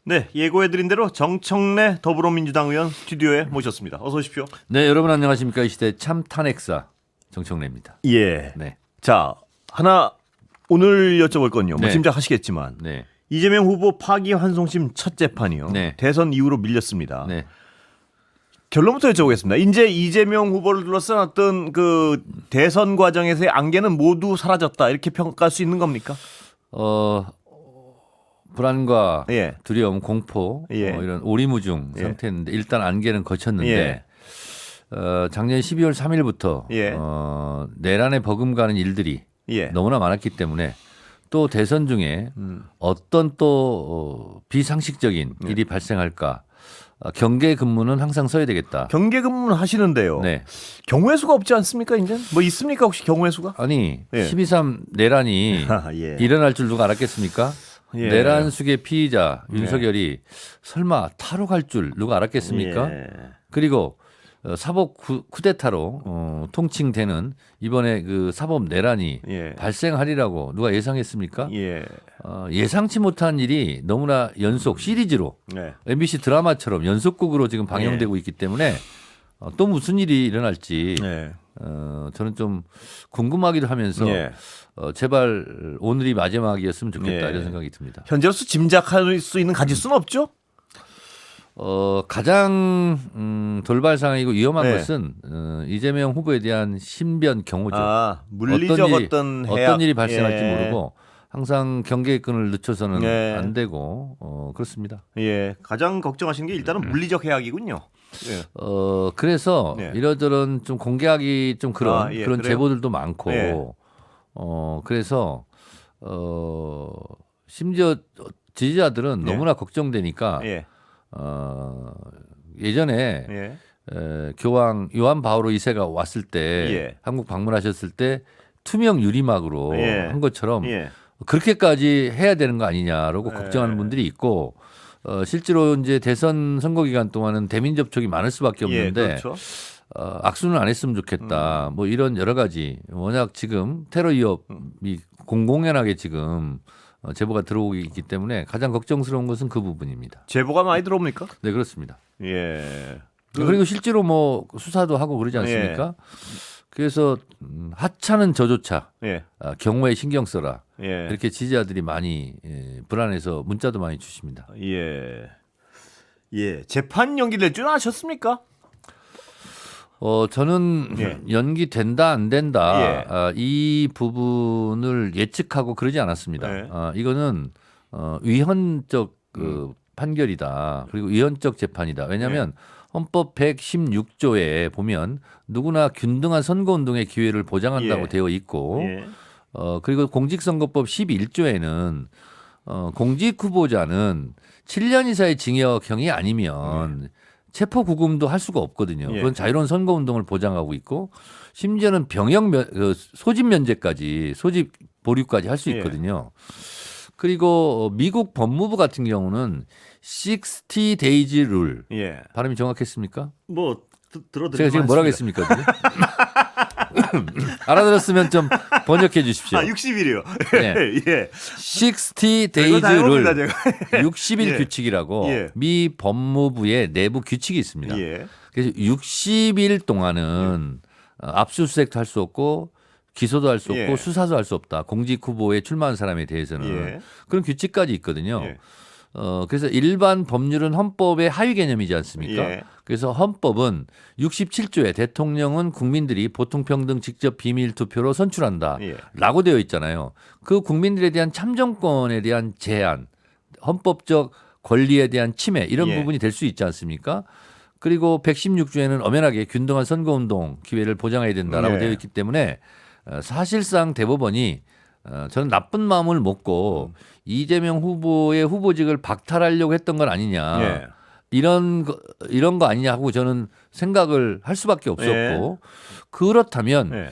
네, 예고해드린 대로 정청래 더불어민주당 의원 스튜디오에 모셨습니다. 어서 오십시오. 네, 여러분 안녕하십니까. 이 시대 참 탄핵사 정청래입니다. 예. 네. 자, 하나 오늘 여쭤볼 건요. 뭐 네. 짐작하시겠지만 네. 이재명 후보 파기환송심 첫 재판이요. 네. 대선 이후로 밀렸습니다. 네. 결론부터 여쭤보겠습니다. 이제 이재명 후보를 둘러싼 어떤 그 대선 과정에서의 안개는 모두 사라졌다 이렇게 평가할 수 있는 겁니까? 불안과 예. 두려움, 공포 예. 이런 오리무중 예. 상태였는데 일단 안개는 거쳤는데 예. 작년 12월 3일부터 예. 내란에 버금가는 일들이 예. 너무나 많았기 때문에 또 대선 중에 어떤 또 비상식적인 일이 발생할까 경계 근무는 항상 써야 되겠다. 경계 근무는 하시는데요. 네. 경우의 수가 없지 않습니까? 이제 뭐 있습니까 혹시 경우의 수가? 아니 예. 12.3 내란이 예. 일어날 줄 누가 알았겠습니까? 예. 내란 숙의 피의자 윤석열이 설마 탈옥할 줄 누가 알았겠습니까? 예. 그리고 사법 쿠데타로 통칭되는 이번에 그 사법 내란이 예. 발생하리라고 누가 예상했습니까? 예. 예상치 못한 일이 너무나 연속 시리즈로 네. MBC 드라마처럼 연속극으로 지금 방영되고 있기 때문에 또 무슨 일이 일어날지 네. 저는 좀 궁금하기도 하면서 예. 제발 오늘이 마지막이었으면 좋겠다 예. 이런 생각이 듭니다. 현재로서 짐작할 수 있는 가지수는 없죠? 가장 돌발 상황이고 위험한 네. 것은 이재명 후보에 대한 신변 경호죠. 아, 물리적 어떤 해악. 어떤 일이 발생할지 예. 모르고 항상 경계끈을 늦춰서는 예. 안 되고 그렇습니다. 예, 가장 걱정하시는 게 일단은 물리적 해악이군요. 예. 그래서 네. 이러저런 좀 공개하기 좀 그런 아, 예, 그런 그래요? 제보들도 많고 예. 그래서 심지어 지지자들은 예. 너무나 걱정되니까 예. 예전에 예. 교황 요한 바오로 2세가 왔을 때 예. 한국 방문하셨을 때 투명 유리막으로 예. 한 것처럼 예. 그렇게까지 해야 되는 거 아니냐라고 걱정하는 분들이 있고 실제로 이제 대선 선거 기간 동안은 대민 접촉이 많을 수밖에 예, 없는데 그렇죠. 악수는 안 했으면 좋겠다. 뭐 이런 여러 가지 워낙 지금 테러 위협이 공공연하게 지금 제보가 들어오기 있기 때문에 가장 걱정스러운 것은 그 부분입니다. 제보가 많이 들어옵니까? 네, 그렇습니다. 예. 그리고 실제로 뭐 수사도 하고 그러지 않습니까? 그래서 하찮은 저조차 예. 경호에 신경 써라. 예. 이렇게 지지자들이 많이 불안해서 문자도 많이 주십니다. 예. 예. 재판 연기될 줄 아셨습니까? 저는 예. 연기된다 안 된다 예. 이 부분을 예측하고 그러지 않았습니다. 예. 이거는 위헌적 그 판결이다. 그리고 위헌적 재판이다. 왜냐하면 헌법 116조에 보면 누구나 균등한 선거운동의 기회를 보장한다고 예. 되어 있고 예. 그리고 공직선거법 11조에는 공직 후보자는 7년 이상의 징역형이 아니면 체포 구금도 할 수가 없거든요. 예. 그건 자유로운 선거운동을 보장하고 있고 심지어는 병역 소집 면제까지 소집 보류까지 할 수 있거든요. 그리고 미국 법무부 같은 경우는 60 days rule 예. 발음이 정확했습니까? 뭐 들어드리면 제가 지금 뭐라고 했습니까? 지금? 알아들었으면 좀 번역해 주십시오. 60일이요. 네. 예. 60 이거 다 days 해봅니다, rule 제가. 60일 예. 규칙이라고 예. 미 법무부의 내부 규칙이 있습니다. 예. 그래서 60일 동안은 압수수색도 할 수 없고 기소도 할 수 없고 예. 수사도 할 수 없다. 공직 후보에 출마한 사람에 대해서는 예. 그런 규칙까지 있거든요. 예. 그래서 일반 법률은 헌법의 하위 개념이지 않습니까? 예. 그래서 헌법은 67조에 대통령은 국민들이 보통평등 직접 비밀 투표로 선출한다. 예. 라고 되어 있잖아요. 그 국민들에 대한 참정권에 대한 제한, 헌법적 권리에 대한 침해 이런 예. 부분이 될 수 있지 않습니까? 그리고 116조에는 엄연하게 균등한 선거운동 기회를 보장해야 된다라고 예. 되어 있기 때문에 사실상 대법원이 저는 나쁜 마음을 먹고 이재명 후보의 후보직을 박탈하려고 했던 건 아니냐. 예. 이런 거 아니냐 하고 저는 생각을 할 수밖에 없었고 그렇다면 예.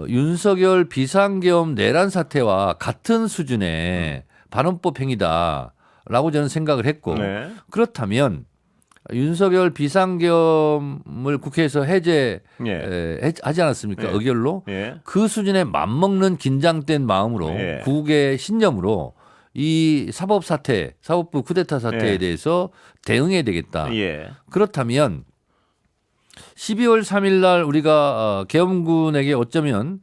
윤석열 비상계엄 내란 사태와 같은 수준의 반헌법 행위다라고 저는 생각을 했고 네. 그렇다면 윤석열 비상계엄을 국회에서 하지 않았습니까? 예. 의결로 예. 그 수준에 맞먹는 긴장된 마음으로 예. 국의 신념으로 이 사법 사태, 사법부 쿠데타 사태에 예. 대해서 대응해야 되겠다. 예. 그렇다면 12월 3일 날 우리가 계엄군에게 어쩌면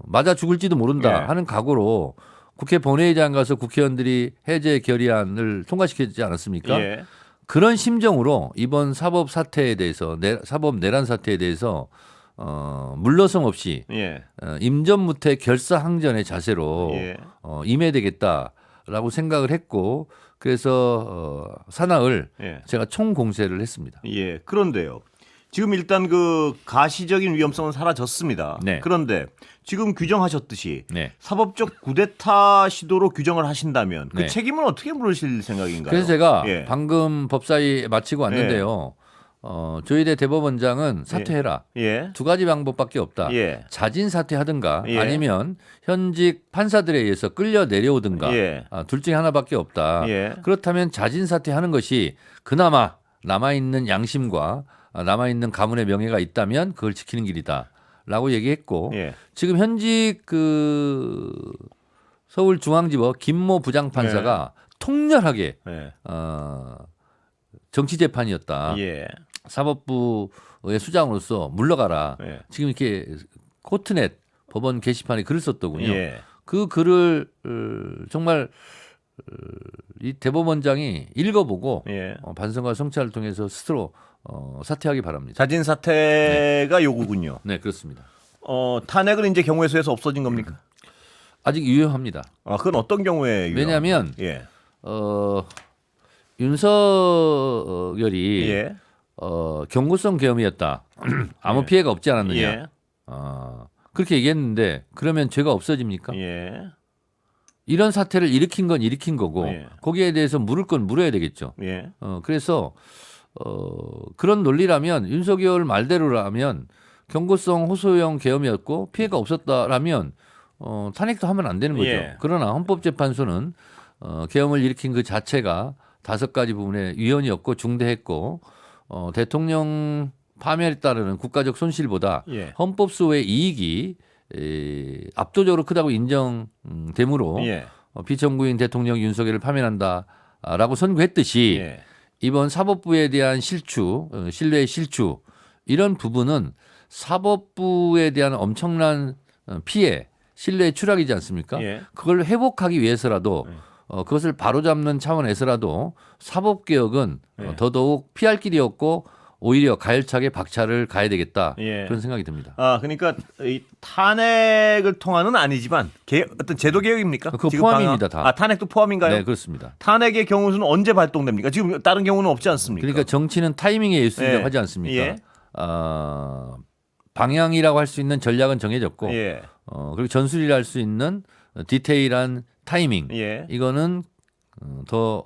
맞아 죽을지도 모른다 예. 하는 각오로 국회 본회의장 가서 국회의원들이 해제 결의안을 통과시키지 않았습니까? 예. 그런 심정으로 이번 사법 사태에 대해서 사법 내란 사태에 대해서 물러섬 없이 예. 임전무태 결사항전의 자세로 예. 임해야 되겠다라고 생각을 했고 그래서 사나흘 예. 제가 총공세를 했습니다. 예. 그런데요. 지금 일단 그 가시적인 위험성은 사라졌습니다. 네. 그런데 지금 규정하셨듯이 네. 사법적 쿠데타 시도로 규정을 하신다면 그 네. 책임은 어떻게 물으실 생각인가요? 그래서 제가 예. 방금 법사위 마치고 왔는데요. 조희대 대법원장은 사퇴해라. 예. 두 가지 방법밖에 없다. 예. 자진 사퇴하든가 예. 아니면 현직 판사들에 의해서 끌려 내려오든가 예. 둘 중에 하나밖에 없다. 예. 그렇다면 자진 사퇴하는 것이 그나마 남아있는 양심과 남아있는 가문의 명예가 있다면 그걸 지키는 길이다라고 얘기했고 예. 지금 현직 그 서울중앙지법 김모 부장판사가 통렬하게 예. 정치 재판이었다. 예. 사법부의 수장으로서 물러가라. 예. 지금 이렇게 코트넷 법원 게시판에 글을 썼더군요. 예. 그 글을 정말 이 대법원장이 읽어보고 예. 반성과 성찰을 통해서 스스로 사퇴하기 바랍니다. 자진 사퇴가 요구군요. 네, 그렇습니다. 탄핵은 이제 경우의 수에서 없어진 겁니까? 아직 유효합니다. 아, 그건 어떤 경우에 유효? 왜냐하면 예. 윤석열이 예. 경고성 계엄이었다. 아무 예. 피해가 없지 않았느냐. 예. 그렇게 얘기했는데 그러면 죄가 없어집니까? 예. 이런 사태를 일으킨 건 일으킨 거고 예. 거기에 대해서 물을 건 물어야 되겠죠. 예. 그래서 그런 논리라면 윤석열 말대로라면 경고성 호소형 계엄이었고 피해가 없었다라면 탄핵도 하면 안 되는 거죠. 예. 그러나 헌법재판소는 계엄을 일으킨 그 자체가 5가지 부분에 위헌이었고 중대했고 대통령 파면에 따르는 국가적 손실보다 예. 헌법소의 이익이 압도적으로 크다고 인정되므로 예. 비정부인 대통령 윤석열을 파면한다라고 선고했듯이 예. 이번 사법부에 대한 실추, 신뢰의 실추 이런 부분은 사법부에 대한 엄청난 피해, 신뢰의 추락이지 않습니까? 예. 그걸 회복하기 위해서라도 그것을 바로잡는 차원에서라도 사법개혁은 예. 더더욱 피할 길이 없고 오히려 가열차게 박차를 가야 되겠다 예. 그런 생각이 듭니다. 아, 그러니까 이 탄핵을 통한은 아니지만 어떤 제도 개혁입니까? 그거 지금 포함입니다, 다. 아, 탄핵도 포함인가요? 네, 그렇습니다. 탄핵의 경우는 언제 발동됩니까? 지금 다른 경우는 없지 않습니까? 그러니까 정치는 타이밍의 예술이라고 예. 하지 않습니까? 예. 방향이라고 할 수 있는 전략은 정해졌고 예. 그리고 전술이라 할 수 있는 디테일한 타이밍 예. 이거는 더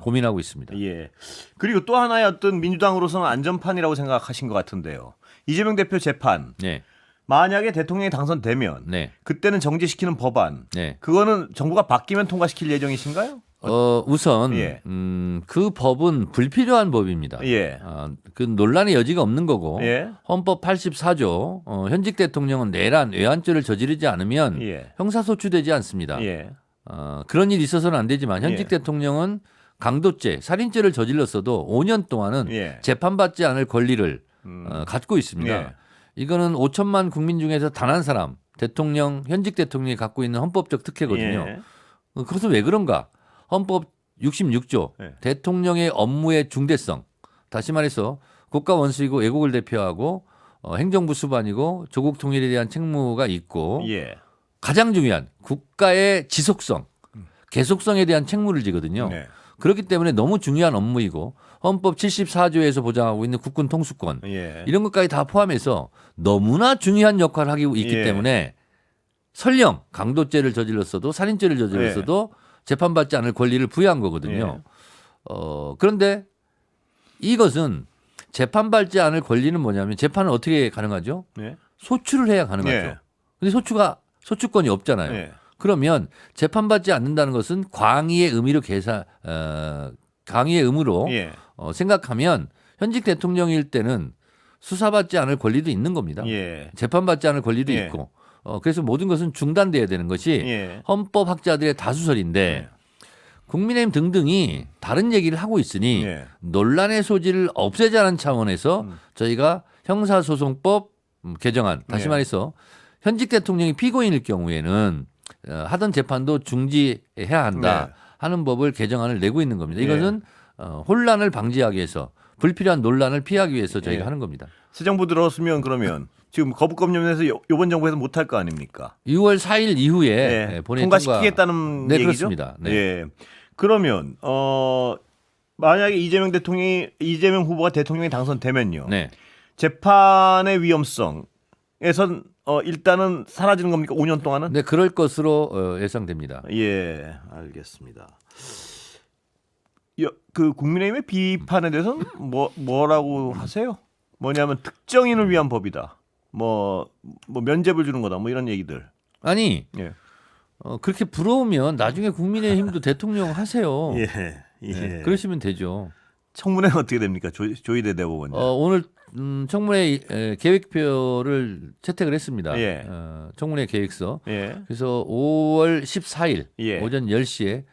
고민하고 있습니다. 예. 그리고 또 하나의 어떤 민주당으로서는 안전판이라고 생각하신 것 같은데요. 이재명 대표 재판. 네, 만약에 대통령이 당선되면 네, 그때는 정지시키는 법안. 네. 그거는 정부가 바뀌면 통과시킬 예정이신가요? 우선 예. 그 법은 불필요한 법입니다. 예. 그 논란의 여지가 없는 거고 예. 헌법 84조 현직 대통령은 내란 외환죄를 저지르지 않으면 예. 형사소추되지 않습니다. 예. 그런 일이 있어서는 안 되지만 현직 예. 대통령은 강도죄, 살인죄를 저질렀어도 5년 동안은 예. 재판받지 않을 권리를 갖고 있습니다. 예. 이거는 5천만 국민 중에서 단 한 사람 대통령 현직 대통령이 갖고 있는 헌법적 특혜거든요. 예. 그것은 왜 그런가? 헌법 66조 예. 대통령의 업무의 중대성 다시 말해서 국가 원수이고 애국을 대표하고 행정부 수반이고 조국 통일에 대한 책무가 있고 예. 가장 중요한 국가의 지속성, 계속성에 대한 책무를 지거든요. 네. 그렇기 때문에 너무 중요한 업무이고 헌법 74조에서 보장하고 있는 국군 통수권 예. 이런 것까지 다 포함해서 너무나 중요한 역할을 하고 있기 예. 때문에 설령 강도죄를 저질렀어도 살인죄를 저질렀어도 재판받지 않을 권리를 부여한 거거든요. 그런데 이것은 재판받지 않을 권리는 뭐냐면 재판은 어떻게 가능하죠? 예. 소추를 해야 가능하죠. 예. 근데 소추권이 없잖아요. 예. 그러면 재판받지 않는다는 것은 광의의 의미로 강의의 의무로 예. 생각하면 현직 대통령일 때는 수사받지 않을 권리도 있는 겁니다. 예. 재판받지 않을 권리도 예. 있고 그래서 모든 것은 중단돼야 되는 것이 예. 헌법학자들의 다수설인데 국민의힘 등등이 다른 얘기를 하고 있으니 예. 논란의 소지를 없애자는 차원에서 저희가 형사소송법 개정안 다시 예. 말해서 현직 대통령이 피고인일 경우에는 하던 재판도 중지해야 한다 네. 하는 법을 개정안을 내고 있는 겁니다. 예. 이것은 혼란을 방지하기 위해서 불필요한 논란을 피하기 위해서 저희가 예. 하는 겁니다. 새 정부 들어왔으면 그러면 지금 거부권 염려해서 이번 정부에서 못할 거 아닙니까? 6월 4일 이후에 예. 본회의 통과시키겠다는 네, 얘기죠? 그렇습니다. 네. 예. 그러면 만약에 이재명 후보가 대통령이 당선되면요. 네. 재판의 위험성에선 일단은 사라지는 겁니까? 5년 동안은? 네, 그럴 것으로 예상됩니다. 예, 알겠습니다. 그 국민의힘의 비판에 대해서는 뭐라고 하세요? 뭐냐면 특정인을 위한 법이다. 뭐 면죄부를 주는 거다. 뭐 이런 얘기들. 아니 예. 그렇게 부러우면 나중에 국민의힘도 대통령 하세요. 예. 네, 그러시면 되죠. 청문회는 어떻게 됩니까? 조희대 대법원장. 오늘 청문회 계획표를 채택을 했습니다. 예. 청문회 계획서. 예. 그래서 5월 14일 예. 오전 10시에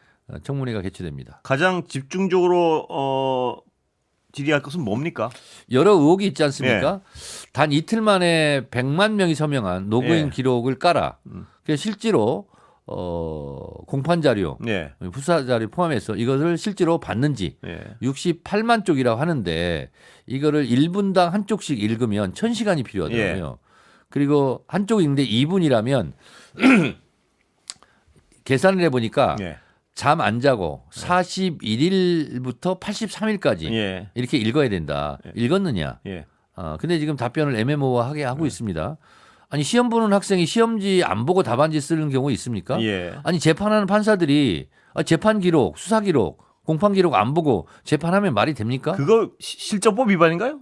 청문회가 개최됩니다. 가장 집중적으로 질의할 것은 뭡니까? 여러 의혹이 있지 않습니까? 단 이틀 만에 100만 명이 서명한 노고인 예. 기록을 깔아 그래서 실제로 공판 자료, 예. 수사 자료 포함해서 이것을 실제로 봤는지 예. 68만 쪽이라고 하는데 이거를 1분당 한 쪽씩 읽으면 1000시간이 필요하더라고요. 그리고 한쪽 읽는데 2분이라면 계산을 해보니까 예. 잠 안 자고 41일부터 83일까지 예. 이렇게 읽어야 된다. 읽었느냐? 예. 근데 지금 답변을 애매모호하게 하고 있습니다. 아니 시험 보는 학생이 시험지 안 보고 답안지 쓰는 경우 있습니까? 예. 아니 재판하는 판사들이 재판 기록, 수사 기록, 공판 기록 안 보고 재판하면 말이 됩니까? 그거 실정법 위반인가요?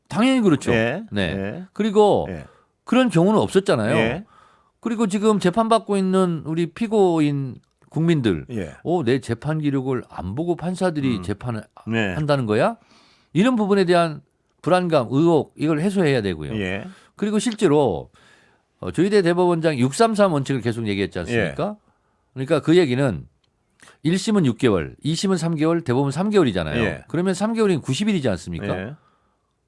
당연히 그렇죠. 예. 네. 예. 그리고 예. 그런 경우는 없었잖아요. 예. 그리고 지금 재판받고 있는 우리 피고인 국민들, 예. 내 재판 기록을 안 보고 판사들이 재판을 네. 한다는 거야? 이런 부분에 대한 불안감, 의혹 이걸 해소해야 되고요. 예. 그리고 실제로 조희대 대법원장 633 원칙을 계속 얘기했지 않습니까? 그러니까 그 얘기는 1심은 6개월, 2심은 3개월, 대법원 3개월이잖아요. 예. 그러면 3개월이면 90일이지 않습니까? 예.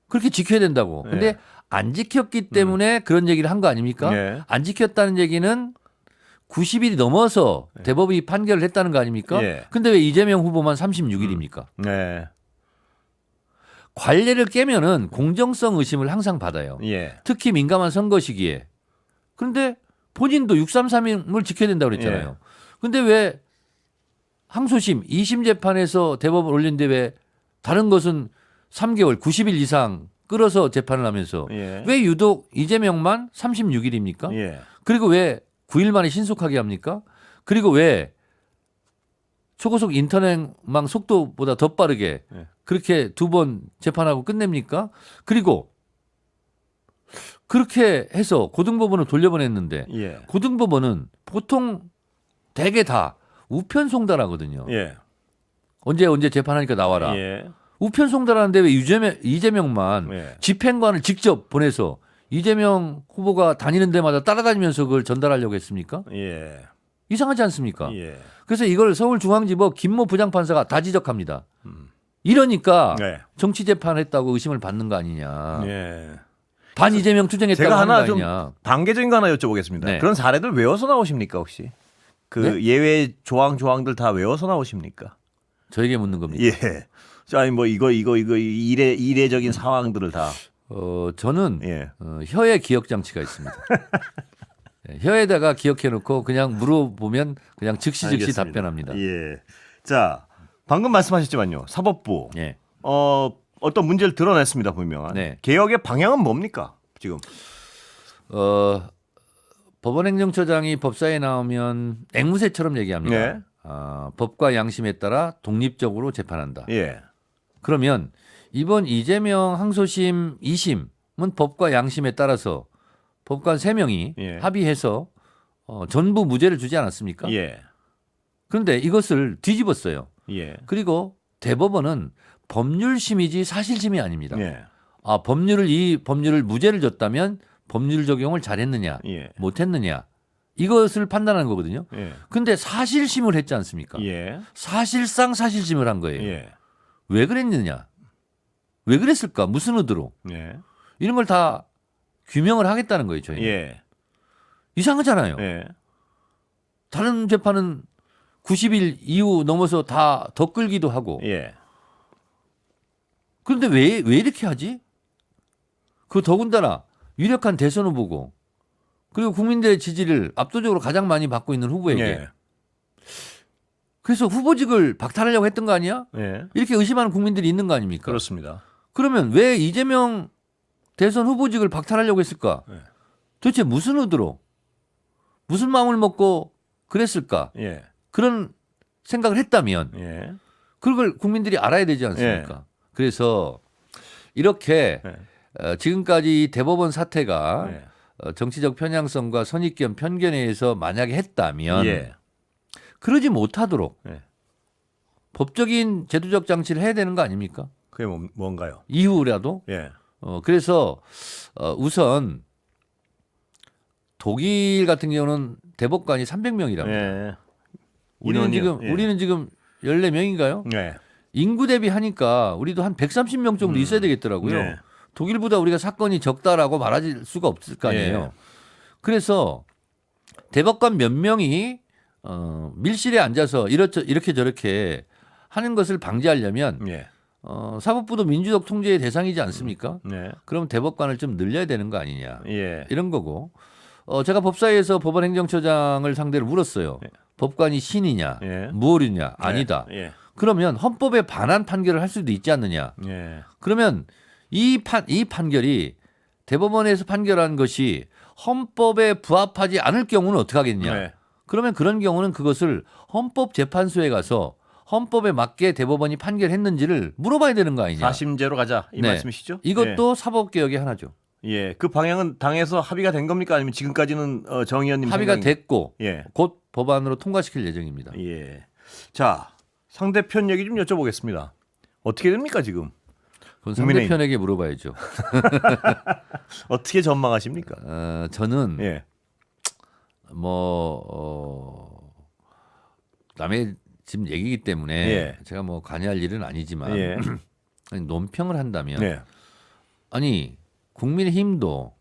그렇게 지켜야 된다고. 근데 예. 안 지켰기 때문에 그런 얘기를 한 거 아닙니까? 예. 안 지켰다는 얘기는 90일이 넘어서 대법이 판결을 했다는 거 아닙니까? 예. 근데 왜 이재명 후보만 36일입니까? 네. 관례를 깨면은 공정성 의심을 항상 받아요. 예. 특히 민감한 선거 시기에. 그런데 본인도 633을 지켜야 된다고 그랬잖아요. 예. 근데 왜 항소심 2심 재판에서 대법원 올린데 왜 다른 것은 3개월 90일 이상 끌어서 재판을 하면서 예. 왜 유독 이재명만 36일입니까? 예. 그리고 왜 9일 만에 신속하게 합니까? 그리고 왜 초고속 인터넷망 속도보다 더 빠르게 예. 그렇게 2번 재판하고 끝냅니까? 그리고 그렇게 해서 고등법원을 돌려보냈는데 예. 고등법원은 보통 대개 다 우편송달하거든요. 예. 언제 재판하니까 나와라. 예. 우편송달하는데 왜 이재명만 예. 집행관을 직접 보내서 이재명 후보가 다니는 데마다 따라다니면서 그걸 전달하려고 했습니까? 예. 이상하지 않습니까? 예. 그래서 이걸 서울중앙지법 김모 부장판사가 다 지적합니다. 이러니까 네. 정치 재판했다고 의심을 받는 거 아니냐. 예. 반 이재명 투쟁했다고 제가 하는 하나 거 좀 아니냐. 단계적인 거 하나 여쭤보겠습니다. 네. 그런 사례들 외워서 나오십니까 혹시? 그 네? 예외 조항들 다 외워서 나오십니까? 저에게 묻는 겁니다. 예. 아니 뭐 이거 이례적인 상황들을 다. 저는 예. 혀에 기억 장치가 있습니다. 네, 혀에다가 기억해놓고 그냥 물어보면 그냥 즉시 알겠습니다. 답변합니다. 예. 자, 방금 말씀하셨지만요. 사법부 예. 어떤 문제를 드러냈습니다. 분명한. 네. 개혁의 방향은 뭡니까? 지금. 법원행정처장이 법사에 나오면 앵무새처럼 얘기합니다. 네. 법과 양심에 따라 독립적으로 재판한다. 예. 그러면 이번 이재명 항소심 2심은 법과 양심에 따라서 법관 3명이 예. 합의해서 전부 무죄를 주지 않았습니까? 예. 그런데 이것을 뒤집었어요. 예. 그리고 대법원은 법률심이지 사실심이 아닙니다. 예. 이 법률을 무죄를 줬다면 법률 적용을 잘했느냐, 예. 못했느냐 이것을 판단하는 거거든요. 예. 근데 사실심을 했지 않습니까? 예. 사실상 사실심을 한 거예요. 예. 왜 그랬느냐? 왜 그랬을까? 무슨 의도로? 예. 이런 걸 다 규명을 하겠다는 거예요, 저희는. 예. 이상하잖아요. 예. 다른 재판은 90일 이후 넘어서 다 더 끌기도 하고. 예. 그런데 왜 이렇게 하지? 그 더군다나 유력한 대선 후보고 그리고 국민들의 지지를 압도적으로 가장 많이 받고 있는 후보에게 예. 그래서 후보직을 박탈하려고 했던 거 아니야? 예. 이렇게 의심하는 국민들이 있는 거 아닙니까? 그렇습니다. 그러면 왜 이재명 대선 후보직을 박탈하려고 했을까? 예. 도대체 무슨 의도로 무슨 마음을 먹고 그랬을까? 예. 그런 생각을 했다면 예. 그걸 국민들이 알아야 되지 않습니까? 그래서 이렇게 지금까지 이 대법원 사태가 예. 정치적 편향성과 선입견 편견에 의해서 만약에 했다면 예. 그러지 못하도록 예. 법적인 제도적 장치를 해야 되는 거 아닙니까? 그게 뭔가요? 이후라도. 예. 그래서 우선 독일 같은 경우는 대법관이 300명이랍니다. 예. 우리는 인원이요? 지금 우리는 지금 14명인가요? 예. 인구 대비 하니까 우리도 한 130명 정도 있어야 되겠더라고요. 네. 독일보다 우리가 사건이 적다라고 말할 수가 없을 거 아니에요. 예. 그래서 대법관 몇 명이 밀실에 앉아서 이렇게 저렇게 하는 것을 방지하려면 예. 사법부도 민주적 통제의 대상이지 않습니까? 네. 그럼 대법관을 좀 늘려야 되는 거 아니냐 예. 이런 거고 제가 법사위에서 법원행정처장을 상대로 물었어요. 예. 법관이 신이냐 예. 무오류냐 아니다. 예. 그러면 헌법에 반한 판결을 할 수도 있지 않느냐. 예. 그러면 이 판결이 대법원에서 판결한 것이 헌법에 부합하지 않을 경우는 어떻게 하겠냐. 네. 그러면 그런 경우는 그것을 헌법재판소에 가서 헌법에 맞게 대법원이 판결했는지를 물어봐야 되는 거 아니냐. 사심제로 가자 이 네. 말씀이시죠? 이것도 사법개혁의 하나죠. 예. 그 방향은 당에서 합의가 된 겁니까? 아니면 지금까지는 정 의원님 합의가 생각이- 됐고 예. 곧 법안으로 통과시킬 예정입니다. 예. 자, 상대편 얘기 좀 여쭤보겠습니다. 어떻게 됩니까 지금? 그건 국민의힘. 상대편에게 물어봐야죠. 어떻게 전망하십니까? 저는 예. 남의 지금 얘기이기 때문에 예. 제가 뭐 관여할 일은 아니지만 예. 아니, 논평을 한다면 예. 아니 국민의힘도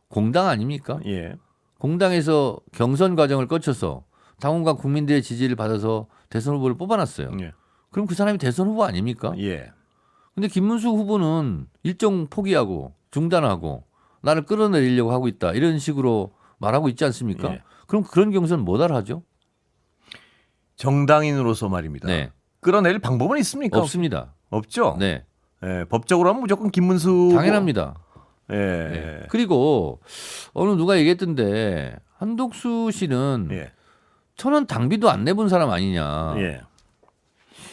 공당 아닙니까? 예. 공당에서 경선 과정을 거쳐서 당원과 국민들의 지지를 받아서 대선 후보를 뽑아놨어요. 예. 그럼 그 사람이 대선 후보 아닙니까? 예. 근데 김문수 후보는 일정 포기하고 중단하고 나를 끌어내리려고 하고 있다 이런 식으로 말하고 있지 않습니까? 예. 그럼 그런 경우는 못 알아하죠? 정당인으로서 말입니다. 네. 끌어낼 방법은 있습니까? 없습니다. 없죠. 네. 예, 법적으로 하면 무조건 김문수 후보- 당연합니다. 예. 네. 그리고 어느 누가 얘기했던데 한독수 씨는 예. 천원 당비도 안 내본 사람 아니냐. 예.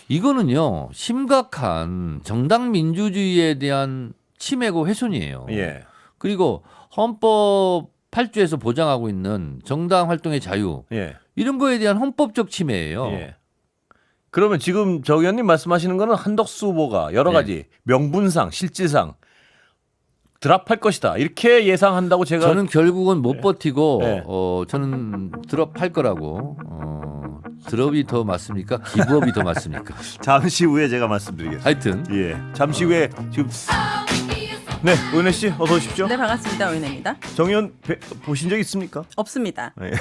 이거는요 심각한 정당 민주주의에 대한 침해고 훼손이에요. 예. 그리고 헌법 8조에서 보장하고 있는 정당 활동의 자유 예. 이런 거에 대한 헌법적 침해예요. 예. 그러면 지금 정 의원님 말씀하시는 거는 한덕수 후보가 여러 네. 가지 명분상, 실질상 드랍할 것이다. 이렇게 예상한다고 제가 저는 결국은 못 버티고 네. 저는 드롭할 거라고. 드롭이 더 맞습니까? 기부업이 더 맞습니까? 잠시 후에 제가 말씀드리겠습니다. 하여튼 예. 잠시 후에 지금 네, 은혜 씨 어서 오십시오. 네, 반갑습니다. 은혜입니다. 정 의원 보신 적 있습니까? 없습니다. 네.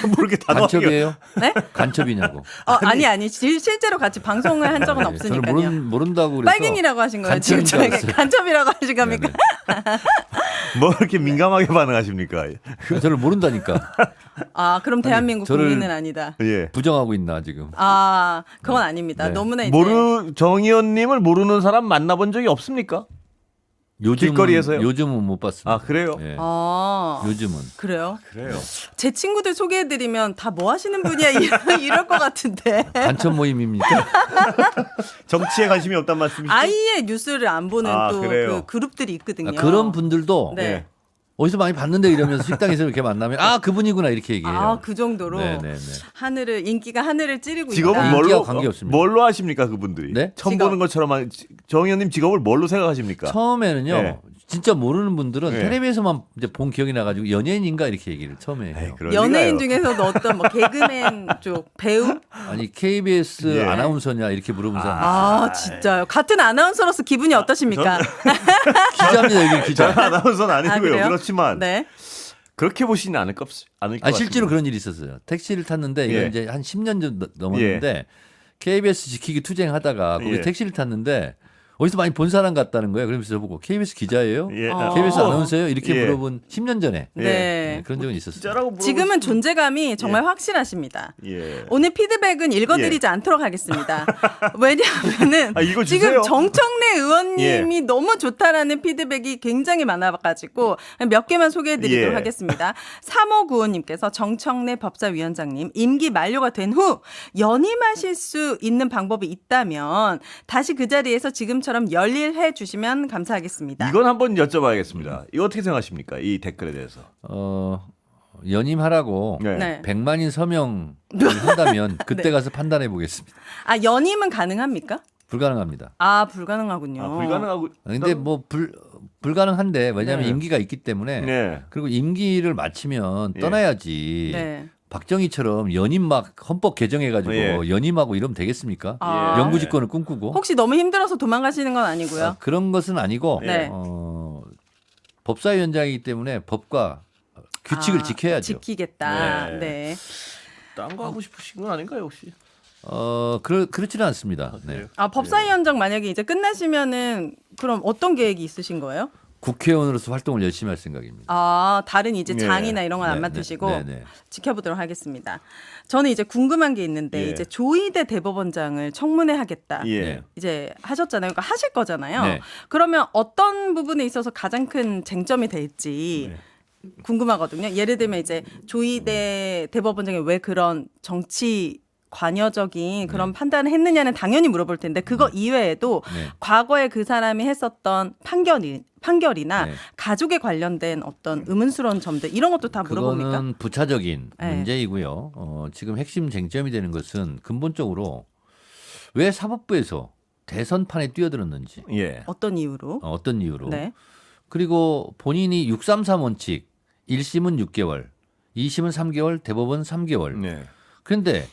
뭐 이렇게 단호하게 간첩이에요? 네? 간첩이냐고. 아니. 실제로 같이 방송을 한 적은 네, 없으니까요. 저는 모른다고 그래서 빨갱이라고 하신 거예요. 지금 간첩인 줄 저에게 알았어요. 간첩이라고 하신 겁니까? 뭐 이렇게 민감하게 반응하십니까? 저를 모른다니까. 그럼 대한민국 저를- 국민은 아니다. 예. 부정하고 있나 지금. 그건 아닙니다. 네. 너무나 이제 정 의원님을 모르는 사람 만나본 적이 없습니까? 길거리에서요? 요즘은 못 봤습니다. 아, 그래요? 예. 요즘은. 그래요? 그래요. 제 친구들 소개해드리면 다 뭐 하시는 분이야 이럴 것 같은데. 간첩 모임입니까? 정치에 관심이 없단 말씀이시죠? 아예 뉴스를 안 보는 또 그래요? 그 그룹들이 있거든요. 그런 분들도 네. 예. 어디서 많이 봤는데 이러면서 식당에서 이렇게 만나면 그분이구나 이렇게 얘기해요. 그 정도로 네네네. 인기가 하늘을 찌르고 직업은 있다. 인기와 뭘로 관계없습니다. 뭘로 하십니까 그분들이? 네? 처음 직업. 보는 것처럼 정 의원님 직업을 뭘로 생각하십니까? 처음에는요. 네. 진짜 모르는 분들은 예. 텔레비에서만 이제 본 기억이 나가지고 연예인인가 이렇게 얘기를 처음에 에이, 해요. 그럴 연예인 리가요. 중에서도 어떤 뭐 개그맨 쪽 배우? 아니 KBS 예. 아나운서냐 이렇게 물어본 사람 아 진짜요. 같은 아나운서로서 기분이 어떠십니까? 기자입니다 여기 저 기자. 아나운서는 아니고요. 그래요? 그렇지만 네. 그렇게 보시는 않을 것 않을 것 아 실제로 같습니다. 그런 일이 있었어요. 택시를 탔는데 이거 예. 이제 한 10년 전 넘었는데 KBS 지키기 투쟁하다가 거기 예. 택시를 탔는데 어디서 많이 본 사람 같다는 거예요. 그러면서 저보고 KBS 기자예요? 예. KBS 아나운서예요? 이렇게 예. 물어본 10년 전에 네. 네, 그런 적은 있었어요. 기자라고 지금은 물어보시면- 존재감이 정말 확실하십니다. 예. 오늘 피드백은 읽어드리지 않도록 하겠습니다. 왜냐하면은 아, 이거 지금 주세요. 정청래 의원님이 너무 좋다라는 피드백이 굉장히 많아가지고 몇 개만 소개해드리도록 예. 하겠습니다. 3595님께서 정청래 법사위원장님 임기 만료가 된 후 연임하실 수 있는 방법이 있다면 다시 그 자리에서 지금처럼 열일해 주시면 감사하겠습니다. 이건 한번 여쭤봐야겠습니다. 이거 어떻게 생각하십니까? 이 댓글에 대해서. 연임하라고 네. 네. 100만인 서명을 한다면 그때 네. 가서 판단해 보겠습니다. 아 연임은 가능합니까? 불가능합니다. 아 불가능하군요. 아, 불가능하고. 근데 뭐 불가능한데 왜냐하면 네. 임기가 있기 때문에 네. 그리고 임기를 마치면 예. 떠나야지. 네. 박정희처럼 연임 막 헌법 개정해가지고 예. 연임하고 이러면 되겠습니까? 아. 영구집권을 꿈꾸고 혹시 너무 힘들어서 도망가시는 건 아니고요. 그런 것은 아니고 네. 법사위원장이기 때문에 법과 규칙을 아, 지켜야죠. 지키겠다. 네. 네. 딴 거 하고 싶으신 건 아닌가요, 혹시? 그렇지는 않습니다. 네. 그래요? 아 법사위원장 만약에 이제 끝나시면은 그럼 어떤 계획이 있으신 거예요? 국회의원으로서 활동을 열심히 할 생각입니다. 아 다른 이제 네. 장이나 이런 건 안 네, 맡으시고 네, 네. 지켜보도록 하겠습니다. 저는 이제 궁금한 게 있는데 예. 이제 조희대 대법원장을 청문회 하겠다. 예. 네. 이제 하셨잖아요. 그러니까 하실 거잖아요. 네. 그러면 어떤 부분에 있어서 가장 큰 쟁점이 될지 네. 궁금하거든요. 예를 들면 이제 조희대 대법원장이 왜 그런 정치 관여적인 그런 판단을 했느냐는 당연히 물어볼 텐데 그거 이외에도 네. 과거에 그 사람이 했었던 판결이나 네. 가족에 관련된 어떤 의문스러운 점들 이런 것도 다 물어봅니까? 그거는 부차적인 네. 문제이고요. 지금 핵심 쟁점이 되는 것은 근본적으로 왜 사법부에서 대선판에 뛰어들었는지 예. 어떤 이유로? 어떤 이유로 네. 그리고 본인이 633 원칙 1심은 6개월 2심은 3개월 대법원 3개월 네. 그런데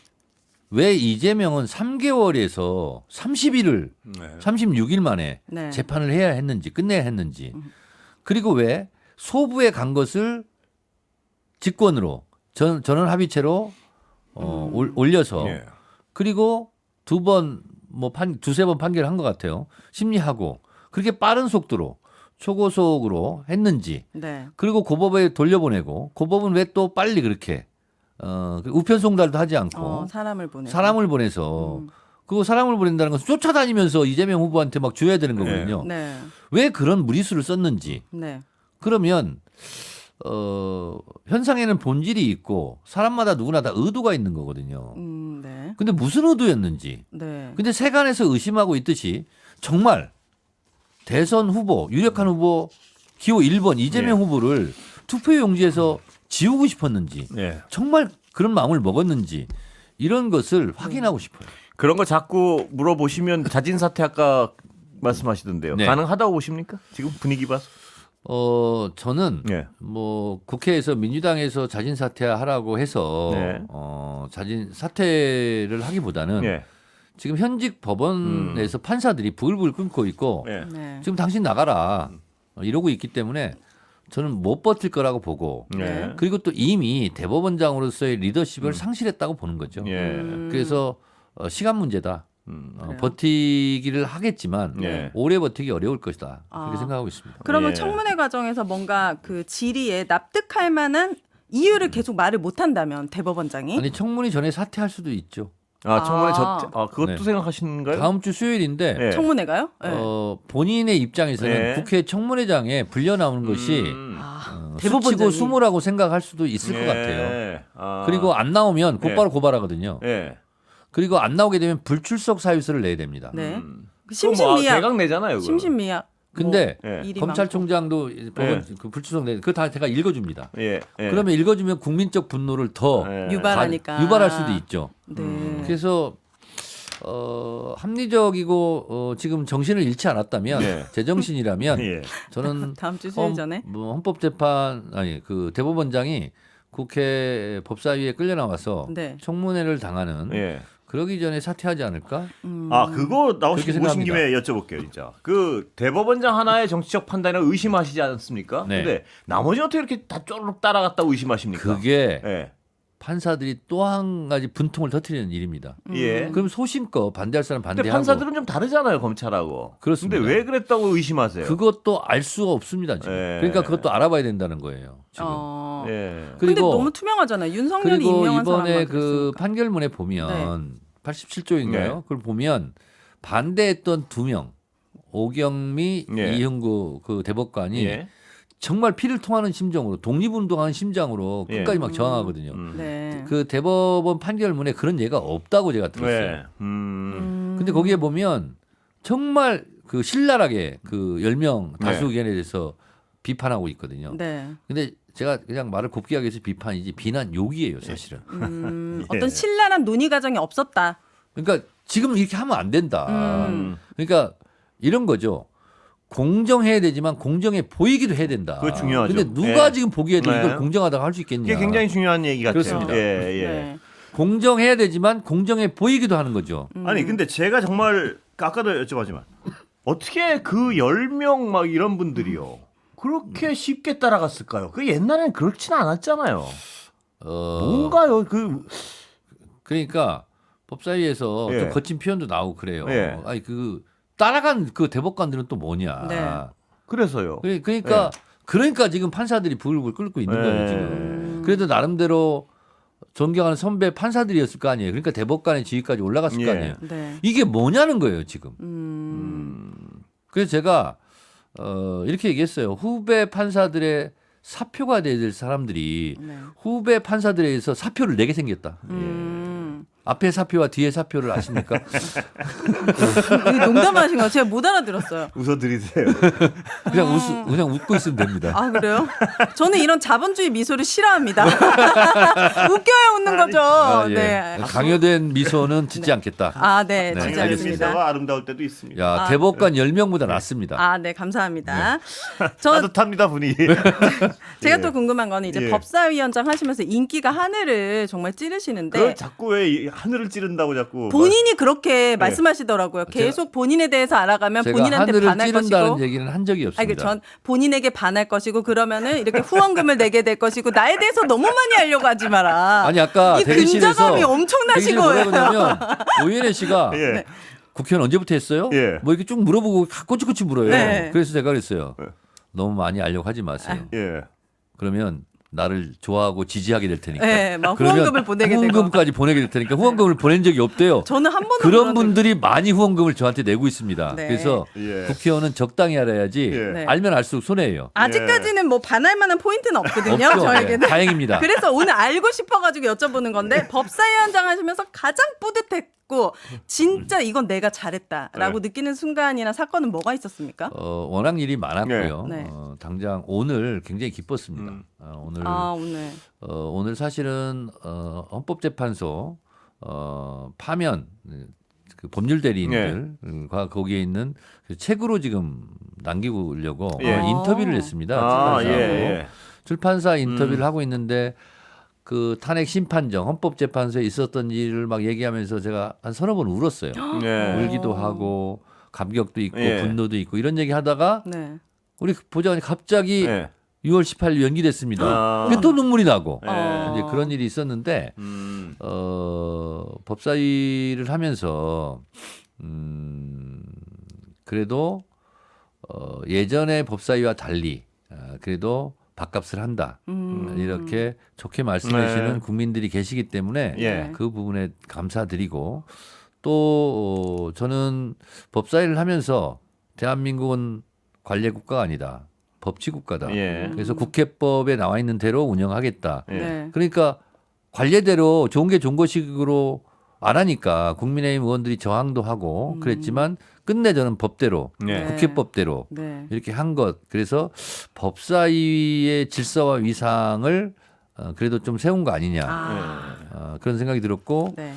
왜 이재명은 3개월에서 30일을 네. 36일 만에 네. 재판을 해야 했는지 끝내야 했는지 그리고 왜 소부에 간 것을 직권으로 전원 합의체로 올려서 예. 그리고 두세 번 판결한 것 같아요. 심리하고 그렇게 빠른 속도로 초고속으로 했는지 네. 그리고 고법에 돌려보내고 고법은 왜 또 빨리 그렇게 우편송달도 하지 않고 사람을 보내. 사람을 보내서 그거 사람을 보낸다는 것은 쫓아다니면서 이재명 후보한테 막 줘야 되는 거거든요. 네. 왜 그런 무리수를 썼는지 네. 그러면 현상에는 본질이 있고 사람마다 누구나 다 의도가 있는 거거든요. 네. 근데 무슨 의도였는지. 네. 근데 세간에서 의심하고 있듯이 정말 대선 후보 유력한 후보 기호 1번 이재명 예. 후보를 투표용지에서 지우고 싶었는지 예. 정말 그런 마음을 먹었는지 이런 것을 확인하고 싶어요. 그런 거 자꾸 물어보시면 자진 사퇴 아까 말씀하시던데요. 네. 가능하다고 보십니까? 지금 분위기 봐서. 저는 예. 뭐 국회에서 민주당에서 자진 사퇴하라고 해서 네. 자진 사퇴를 하기보다는 예. 지금 현직 법원에서 판사들이 부글부글 끓고 있고 예. 네. 지금 당신 나가라 이러고 있기 때문에 저는 못 버틸 거라고 보고 예. 그리고 또 이미 대법원장으로서의 리더십을 상실했다고 보는 거죠. 예. 그래서 시간 문제다. 그래요? 버티기를 하겠지만 예. 오래 버티기 어려울 것이다. 그렇게 아. 생각하고 있습니다. 그러면 예. 청문회 과정에서 뭔가 그 질의에 납득할 만한 이유를 계속 말을 못 한다면 대법원장이 아니 청문회 전에 사퇴할 수도 있죠. 아, 청문회 아. 그것도 네. 생각하시는가요? 다음 주 수요일인데 예. 청문회가요? 네. 본인의 입장에서는 네. 국회 청문회장에 불려 나오는 것이 아, 수치고 대법원장이 수모라고 생각할 수도 있을 것 같아요. 예. 아. 그리고 안 나오면 곧바로 고발하거든요. 예. 그리고 안 나오게 되면 불출석 사유서를 내야 됩니다. 네. 그럼 뭐 심신미약. 대강 내잖아요. 그거. 심신미약. 근데 예. 일이 검찰총장도 법원 그 불출석 내 그거 다 제가 읽어줍니다. 예. 예. 그러면 읽어주면 국민적 분노를 더 예. 유발하니까. 유발할 수도 있죠. 네. 그래서 합리적이고 지금 정신을 잃지 않았다면 네. 제정신이라면 예. 저는 다음 주 수요일 전에. 헌법재판 아니 그 대법원장이 국회 법사위에 끌려 나와서 네. 청문회를 당하는 예. 그러기 전에 사퇴하지 않을까? 아 그거 나오신 그렇게 오신 생각합니다. 김에 여쭤볼게요 진짜. 그 대법원장 하나의 정치적 판단을 의심하시지 않습니까? 네. 근데 나머지 어떻게 이렇게 다 쪼르륵 따라갔다고 의심하십니까? 그게 예. 판사들이 또 한 가지 분통을 터뜨리는 일입니다. 예. 그럼 소신껏 반대할 사람 근데 반대하고 판사들은 좀 다르잖아요 검찰하고. 그렇습니다. 근데 왜 그랬다고 의심하세요? 그것도 알 수가 없습니다. 지금. 예. 그러니까 그것도 알아봐야 된다는 거예요. 지금. 예. 근데 그리고 너무 투명하잖아요. 윤석열이 그리고 임명한 이번에 사람만 그 그랬으니까. 판결문에 보면 87조인가요? 네. 그걸 보면 반대했던 2명 오경미, 예. 이형구 그 대법관이 예. 정말 피를 통하는 심정으로 독립운동하는 심정으로 예. 끝까지 막 저항하거든요. 네. 그 대법원 판결문에 그런 예가 없다고 제가 들었어요. 네. 근데 거기에 보면 정말 그 신랄하게 그 10명 다수 네. 의견에 대해서 비판하고 있거든요. 네. 근데 제가 그냥 말을 곱게 하기 위해서 비판이지 비난 욕이에요, 사실은. 예. 어떤 신랄한 논의 과정이 없었다. 그러니까 지금 이렇게 하면 안 된다. 음. 그러니까 이런 거죠. 공정해야 되지만 공정해 보이기도 해야 된다. 그거 중요하죠. 근데 누가 예. 지금 보기에도 네. 이걸 공정하다고 할 수 있겠냐. 그게 굉장히 중요한 얘기 같아요. 그렇습니다. 예, 예. 네. 공정해야 되지만 공정해 보이기도 하는 거죠. 아니 근데 제가 정말 아까도 여쭤봤지만 어떻게 그 10명 막 이런 분들이요 그렇게 쉽게 따라갔을까요? 그 옛날에는 그렇지는 않았잖아요. 뭔가요? 그 그러니까 법사위에서 예. 좀 거친 표현도 나오고 그래요. 예. 아니 그 따라간 그 대법관들은 또 뭐냐. 네. 그래서요. 그러니까 그러니까 지금 판사들이 불을 끓고 있는 예. 거예요 지금. 그래도 나름대로 존경하는 선배 판사들이었을 거 아니에요. 그러니까 대법관의 지위까지 올라갔을 거 예. 아니에요. 네. 이게 뭐냐는 거예요 지금. 그래서 제가 이렇게 얘기했어요. 후배 판사들의 사표가 돼야 될 사람들이 네. 후배 판사들에 의해서 사표를 내게 생겼다. 앞에 사표와 뒤에 사표를 아십니까? 이게 농담하신 거예요? 제가 못 알아들었어요. 웃어드리세요. 그냥 웃고 있으면 됩니다. 아 그래요? 저는 이런 자본주의 미소를 싫어합니다. 웃겨야 웃는 거죠. 아, 예. 네. 강요된 미소는 짓지 않겠다. 아, 네, 네, 지지 알겠습니다. 않습니다. 아름다울 때도 있습니다. 야, 대법관 10명보다 낫습니다. 아, 네, 감사합니다. 저 따뜻합니다 분위기. 제가 예. 또 궁금한 거는 이제 예. 법사위원장 하시면서 인기가 하늘을 정말 찌르시는데 그걸 자꾸 왜 하늘을 찌른다고 자꾸. 본인이 그렇게 말씀하시더라고요. 제가- 계속 본인에 대해서 알아가면 제가 본인한테 하늘을 반할 찌른다는 것이고. 얘기는 한 적이 아니, 없습니다. 전 본인에게 반할 것이고 그러면은 이렇게 후원금을 내게 될 것이고 나에 대해서 너무 많이 하려고 하지 마라. 아니 아까 이 대기실에서 근자감이 엄청나신 대기실에 뭐라고 거예요. 하냐면 오윤혜 씨가 예. 국회의원 언제부터 했어요? 예. 뭐 이렇게 쭉 물어보고 꼬치꼬치 물어요. 네. 그래서 제가 그랬어요. 예. 너무 많이 알려고 하지 마세요. 예. 그러면 나를 좋아하고 지지하게 될 테니까. 네, 막 그러면 후원금을 보내게 되고. 후원금까지 보내게 될 테니까 후원금을 보낸 적이 없대요. 저는 한 번도 그런 그런 분들이 많이 후원금을 저한테 내고 있습니다. 네. 그래서 예. 국회의원은 적당히 알아야지 예. 네. 알면 알수록 손해예요. 아직까지는 뭐 반할 만한 포인트는 없거든요. 없죠. 저에게는. 네, 다행입니다. 그래서 오늘 알고 싶어가지고 여쭤보는 건데 법사위원장 하시면서 가장 뿌듯했고 진짜 이건 내가 잘했다라고 느끼는 순간이나 사건은 뭐가 있었습니까? 워낙 일이 많았고요. 네. 당장 오늘 굉장히 기뻤습니다. 오늘 오늘. 오늘 사실은 헌법재판소 파면 그 법률 대리인들과 거기에 있는 그 책으로 지금 남기려고 예. 인터뷰를 했습니다. 아, 출판사하고. 예. 출판사 인터뷰를 하고 있는데 그 탄핵 심판정 헌법재판소에 있었던 일을 막 얘기하면서 제가 한 서너 번 울었어요. 예. 울기도 하고 감격도 있고 예. 분노도 있고 이런 얘기 하다가 네. 우리 보좌관이 갑자기 예. 6월 18일 연기됐습니다. 아. 그게 또 눈물이 나고 예. 이제 그런 일이 있었는데 법사위를 하면서 그래도 예전의 법사위와 달리 그래도 밥값을 한다. 이렇게 좋게 말씀하시는 네. 국민들이 계시기 때문에 예. 그 부분에 감사드리고 또 저는 법사위를 하면서 대한민국은 관례국가가 아니다. 법치국가다. 예. 그래서 국회법에 나와 있는 대로 운영하겠다. 예. 네. 그러니까 관례대로 좋은 게 좋은 것식으로 안 하니까 국민의힘 의원들이 저항도 하고 그랬지만 끝내 저는 법대로 예. 국회법대로 네. 이렇게 한 것. 그래서 법사위의 질서와 위상을 그래도 좀 세운 거 아니냐. 그런 생각이 들었고 네.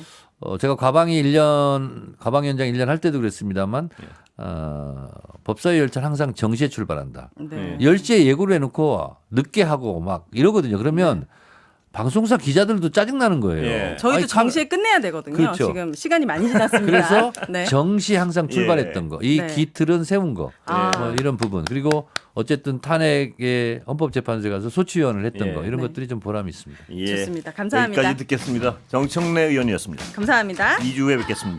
제가 과방위원장 1년 할 때도 그랬습니다만 법사위 열차는 항상 정시에 출발한다. 네. 10시에 예고를 해놓고 늦게 하고 막 이러거든요. 그러면 방송사 기자들도 짜증나는 거예요. 예. 저희도 아니, 정시에 끝내야 되거든요. 그렇죠. 지금 시간이 많이 지났습니다. 그래서 네. 정시 항상 출발했던 거, 이 네. 기틀은 세운 거, 아. 뭐 이런 부분. 그리고 어쨌든 탄핵에 헌법재판소에 가서 소추위원을 했던 예. 거 이런 네. 것들이 좀 보람이 있습니다. 예. 좋습니다. 감사합니다. 여기까지 듣겠습니다. 정청래 의원이었습니다. 감사합니다. 2주 후에 뵙겠습니다.